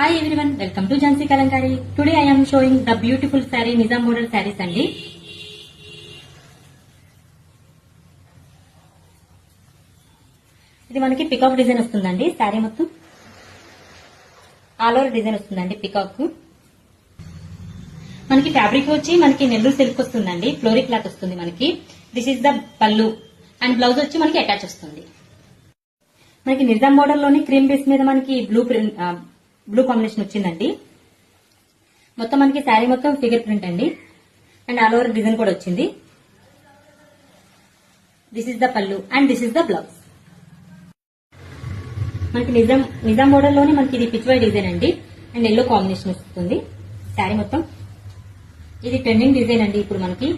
Hi everyone, welcome to Jhansi Kalankari. Today I am showing the beautiful saree Nizam model sarees అండి. ఇది మనకి peacock design వస్తుందండి. Sorry మొత్తం all over design వస్తుందండి. Peacock మనకి fabric వచ్చి మనకి నెల్లూరు సిల్క్ వస్తుందండి. ఫ్లోరీ క్లాత్ వస్తుంది మనకి. దిస్ ఇస్ ద పల్లు అండ్ బ్లౌజ్ వచ్చి మనకి అటాచ్ వస్తుంది. మనకి నిజాం మోడల్ లోని క్రీమ్ బేస్ మీద మనకి బ్లూ కాంబినేషన్ వచ్చిందండి. మొత్తం మనకి శారీ మొత్తం ఫిగర్ ప్రింట్ అండి అండ్ ఆల్ ఓవర్ డిజైన్ కూడా వచ్చింది. దిస్ ఇస్ ద పల్లు and this is the blouse. మనకి నిజాం మోడల్ లోని మనకి ఇది పిచ్ వై డిజైన్ అండి అండ్ ఎల్లో కాంబినేషన్ వస్తుంది. శారీ మొత్తం ఇది ట్రెండింగ్ డిజైన్ అండి. ఇప్పుడు మనకి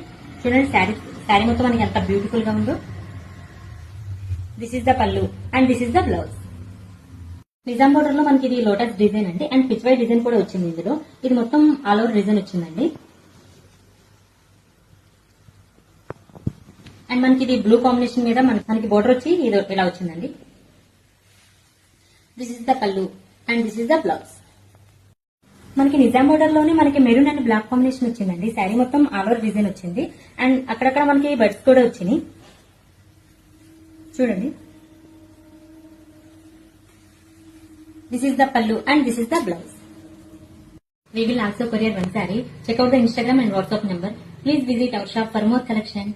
చూడండి శారీ మొత్తం మనకి ఎంత బ్యూటిఫుల్ గా ఉందో. దిస్ ఇస్ ద పల్లు and this is the blouse. Nizam border లో మనకి ఇది లోటస్ డిజైన్ అండి అండ్ పిచ్ వై డిజైన్ కూడా వచ్చింది ఇందులో. ఇది మొత్తం ఆల్ ఓవర్ డిజైన్ వచ్చిందండి అండ్ మనకి ఇది బ్లూ కాంబినేషన్ మీద మనకి బోర్డర్ వచ్చి ఇది ఇలా వచ్చిందండి. దిస్ ఇస్ ద పల్లు and this is the blouse. మనకి నిజాం బోర్డర్ లోనే మనకి మెరూన్ అండ్ బ్లాక్ కాంబినేషన్ వచ్చిందండి. శారీ మొత్తం ఆల్ ఓవర్ డిజైన్ వచ్చింది అండ్ అక్కడక్కడ మనకి బర్డ్స్ కూడా వచ్చినాయి చూడండి. This is the pallu and this is the blouse. We will also courier one saree. Check out the Instagram and WhatsApp number. Please visit our shop for more collection.